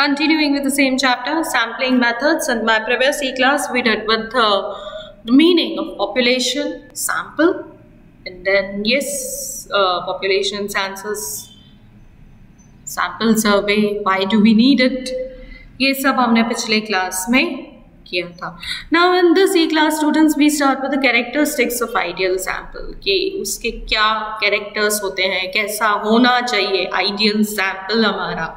Continuing with the same chapter, sampling methods. In my previous E-class, we did with the meaning of population, sample, and then yes, population census, sample survey, why do we need it? ये सब हमने पिछले class में किया था. Now in this E-class, students, we start with the characteristics of ideal sample. कि उसके क्या characters होते हैं, कैसा होना चाहिए ideal sample हमारा.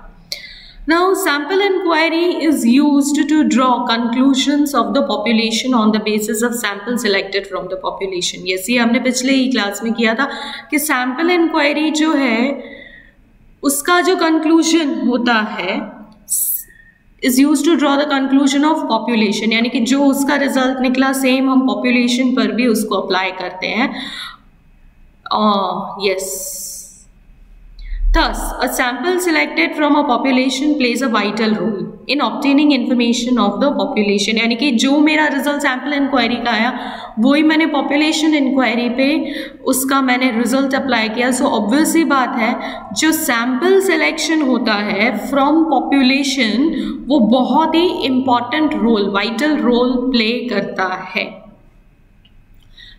Now, sample inquiry is used to draw conclusions of the population on the basis of sample selected from the population. Yes, ये हमने पिछले ही क्लास में किया था कि sample inquiry जो है उसका जो conclusion होता है is used to draw the conclusion of population. यानी कि जो उसका result निकला same हम population पर भी उसको apply करते हैं. Yes. Thus, a sample selected from a population plays a vital role in obtaining information of the population. यानी कि जो मेरा result sample inquiry का आया वही मैंने population inquiry पे उसका मैंने result apply किया. So obvious सी बात है जो sample selection होता है from population वो बहुत ही important role, vital role play करता है.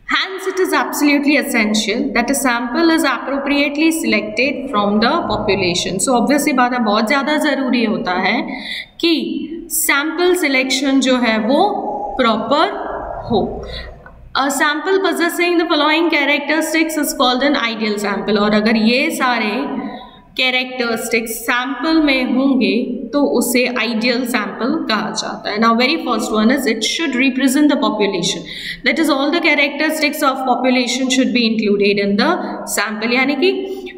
Hence, it is absolutely essential that a sample is appropriately selected from the population. So, obviously बात है बहुत ज़्यादा ज़रूरी होता है कि sample selection जो है वो proper हो. A sample possessing the following characteristics is called an ideal sample. और अगर ये सारे characteristics sample में होंगे तो उसे ideal sample कहा जाता है. Now very first one is it should represent the population. That is all the characteristics of population should be included in the sample. यानी कि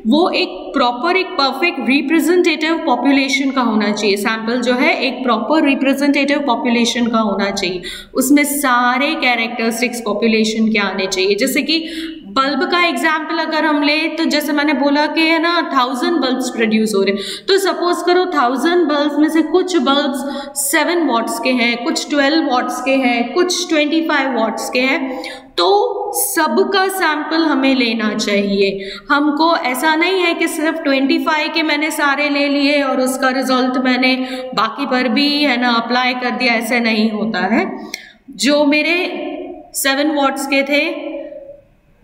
वो एक proper एक perfect representative population का होना चाहिए. Sample जो है एक proper representative population का होना चाहिए. उसमें सारे characteristics population के आने चाहिए. जैसे कि बल्ब का एग्जाम्पल अगर हम ले तो जैसे मैंने बोला कि है ना 1000 बल्ब्स प्रोड्यूस हो रहे हैं तो सपोज करो 1000 बल्ब्स में से कुछ बल्ब्स 7 वॉट्स के हैं, कुछ 12 वॉट्स के हैं, कुछ 25 वॉट्स के हैं. तो सबका सैंपल हमें लेना चाहिए. हमको ऐसा नहीं है कि सिर्फ 25 के मैंने सारे ले लिए और उसका रिजल्ट मैंने बाकी पर भी है ना अप्लाई कर दिया. ऐसे नहीं होता है. जो मेरे 7 वॉट्स के थे,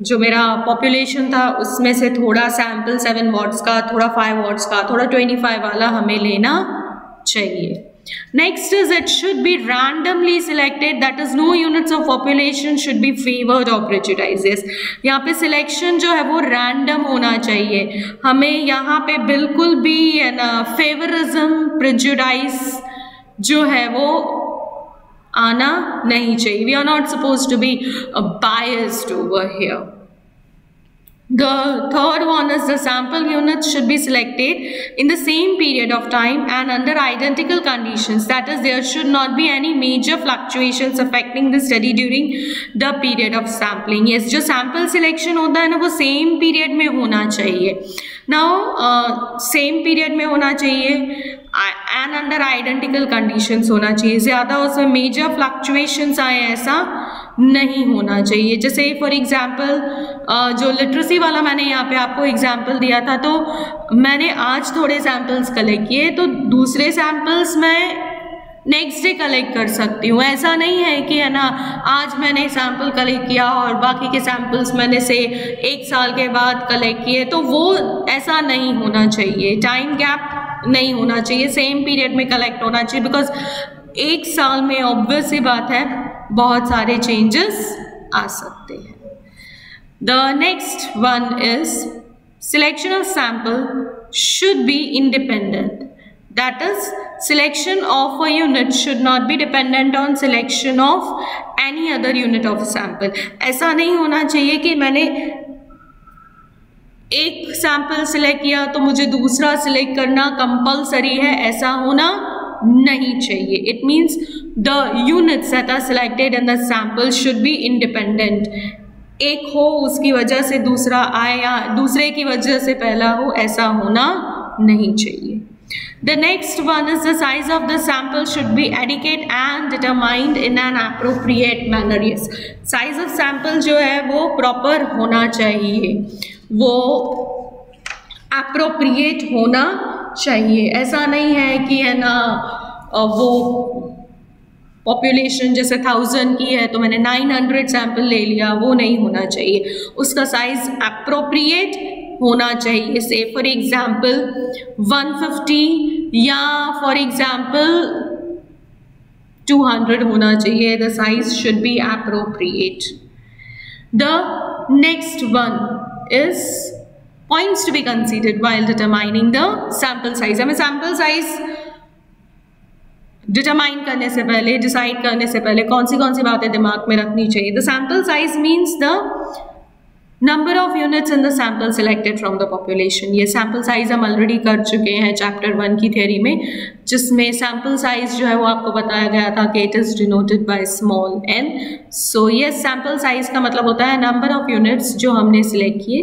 जो मेरा पॉपुलेशन था उसमें से थोड़ा सैंपल 7 वॉट्स का, थोड़ा 5 वॉट्स का, थोड़ा 25 वाला हमें लेना चाहिए. Next is it should be randomly selected. That is no units of population should be favoured or prejudices. यहाँ पे सिलेक्शन जो है वो रैंडम होना चाहिए. हमें यहाँ पे बिल्कुल भी है ना फेवरिज्म, प्रेजुडाइज जो है वो आना नहीं चाहिए. We are not supposed to be biased over here. The third one is the sample units should be selected in the same period of time and under identical conditions. That is, there should not be any major fluctuations affecting the study during the period of sampling. Yes, जो sample selection होता है ना वो same period में होना चाहिए. Now, same period में होना चाहिए and under identical conditions होना चाहिए. ज़्यादा उसमें major fluctuations आए ऐसा नहीं होना चाहिए. जैसे फॉर एग्जाम्पल जो लिटरेसी वाला मैंने यहाँ पे आपको एग्जाम्पल दिया था तो मैंने आज थोड़े सैम्पल्स कलेक्ट किए तो दूसरे सैम्पल्स मैं नेक्स्ट डे कलेक्ट कर सकती हूँ. ऐसा नहीं है कि है ना आज मैंने सैम्पल कलेक्ट किया और बाकी के सैम्पल्स मैंने से 1 साल के बाद कलेक्ट किए. तो वो ऐसा नहीं होना चाहिए. टाइम गैप नहीं होना चाहिए. सेम पीरियड में कलेक्ट होना चाहिए बिकॉज 1 साल में ऑब्वियस सी बात है बहुत सारे चेंजेस आ सकते हैं. The next one is selection of sample should be independent. That is, selection of a unit should not be dependent on selection of any other unit of a sample. ऐसा नहीं होना चाहिए कि मैंने एक सैंपल सिलेक्ट किया तो मुझे दूसरा सिलेक्ट करना कंपलसरी है. ऐसा होना नहीं चाहिए. It means the units that are selected in the sample should be independent. एक हो उसकी वजह से दूसरा आए या दूसरे की वजह से पहला हो, ऐसा होना नहीं चाहिए. The next one is the size of the sample should be adequate and determined in an appropriate manner. Yes, size of sample जो है वो proper होना चाहिए, वो appropriate होना चाहिए। ऐसा नहीं है कि है ना वो पॉपुलेशन जैसे 1000 की है तो मैंने 900 सैंपल ले लिया, वो नहीं होना चाहिए। उसका साइज अप्रोप्रिएट होना चाहिए। से फॉर एग्जाम्पल 150 या फॉर एग्जाम्पल 200 होना चाहिए। The size should be appropriate. The next one is points to be considered while determining the sample size. हमें सैंपल साइज डिटरमाइन करने से पहले, डिसाइड करने से पहले कौन सी बातें दिमाग में रखनी चाहिए। The sample size means the number of units in the sample selected from the population. ये सैंपल साइज हम ऑलरेडी कर चुके हैं चैप्टर 1 की थ्योरी में, जिसमें सैंपल साइज जो है वो आपको बताया गया था कि it is denoted by small n। सो ये सैंपल साइज का मतलब होता है नंबर ऑफ यूनिट्स जो हमने सिलेक्ट किए,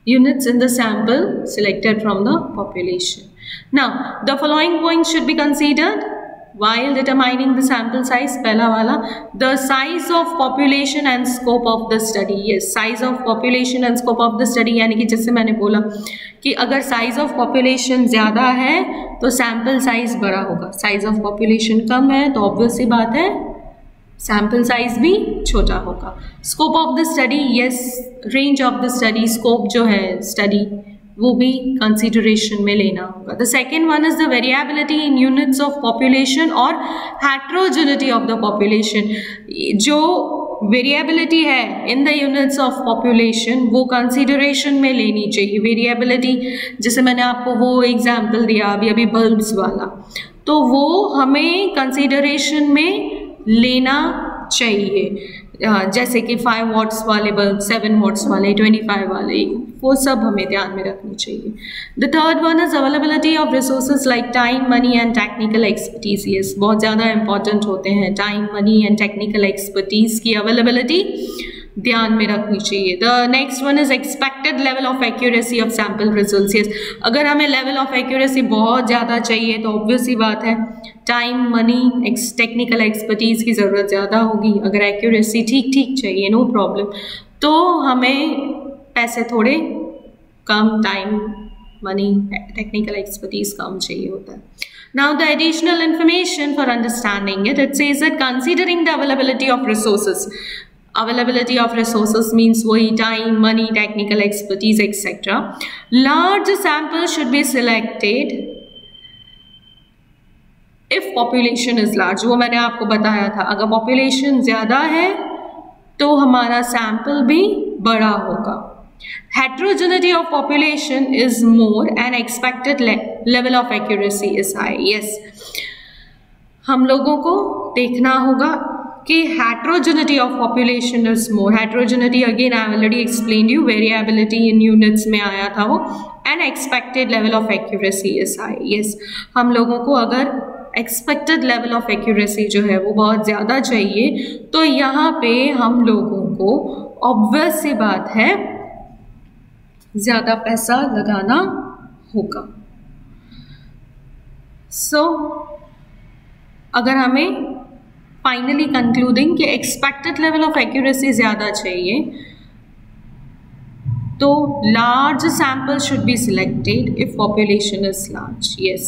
units in the sample selected from the population. Now, the following points should be considered while determining the sample size. पहला वाला, the size of population and scope of the study. Yes, size of population and scope of the study, यानी कि जैसे मैंने बोला कि अगर size of population ज़्यादा है तो sample size बड़ा होगा, size of population कम है तो obvious सी बात है सैम्पल साइज भी छोटा होगा। Scope of the study, yes, range of the study, scope जो है स्टडी वो भी कंसिडरेशन में लेना होगा। The second one is the variability in units of population और हेट्रोजेनिटी ऑफ द पॉपुलेशन। जो वेरिएबिलिटी है in the units of population वो कंसिडरेशन में लेनी चाहिए। वेरिएबिलिटी जैसे मैंने आपको वो एग्जाम्पल दिया अभी बल्ब्स वाला, तो वो हमें कंसिडरेशन में लेना चाहिए। जैसे कि 5 वॉट्स वाले बल्ब, 7 वॉट्स वाले, 25 वाले, वो सब हमें ध्यान में रखनी चाहिए। The third one is availability of resources like time, money and technical expertise. Yes, बहुत ज़्यादा इंपॉर्टेंट होते हैं time, money and technical expertise की अवेलेबिलिटी ध्यान में रखनी चाहिए। The next one is expected level of accuracy of sample results. Yes, अगर हमें लेवल ऑफ एक्यूरेसी बहुत ज़्यादा चाहिए तो ऑब्वियस सी बात है टाइम, मनी, टेक्निकल एक्सपर्टीज़ की ज़रूरत ज़्यादा होगी। अगर एक्यूरेसी ठीक चाहिए, नो प्रॉब्लम, तो हमें पैसे थोड़े कम, टाइम, मनी, टेक्निकल एक्सपर्टीज़ कम चाहिए होता है। Now the additional information for understanding it, it says that considering the availability of resources. Availability of resources means वही time, money, technical expertise, etc. Large sample should be selected if population is large. वो मैंने आपको बताया था, अगर population ज़्यादा है तो हमारा sample भी बड़ा होगा। Heterogeneity of population is more and expected level of accuracy is high. Yes, हम लोगों को देखना होगा कि heterogeneity of population is more. Heterogeneity again I already explained you, variability in units में आया था वो, and expected level of accuracy is high. Yes, हम लोगों को अगर expected level of accuracy जो है वो बहुत ज़्यादा चाहिए तो यहाँ पे हम लोगों को obvious सी बात है ज़्यादा पैसा लगाना होगा। So अगर हमें फाइनली कंक्लूडिंग कि एक्सपेक्टेड लेवल ऑफ एक्यूरेसी ज़्यादा चाहिए तो large sample should be selected if population is large. Yes,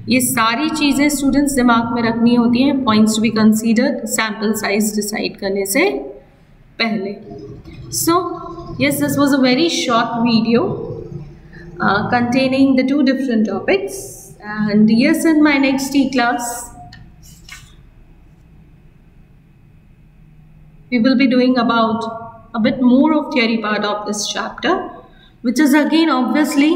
ये सारी चीज़ें स्टूडेंट्स दिमाग में रखनी होती हैं, points to be considered sample size decide करने से पहले। So yes, this was a very short video containing the 2 different topics, and yes, in my next class we will be doing about a bit more of theory part of this chapter, which is again obviously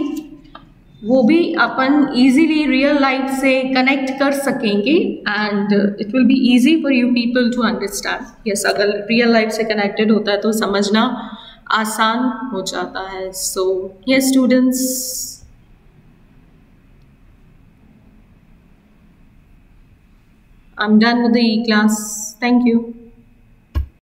वो भी अपन easily real life से connect कर सकेंगे and it will be easy for you people to understand. Yes, अगर real life से connected होता है तो समझना आसान हो जाता है। So yes students, I'm done with the class. Thank you.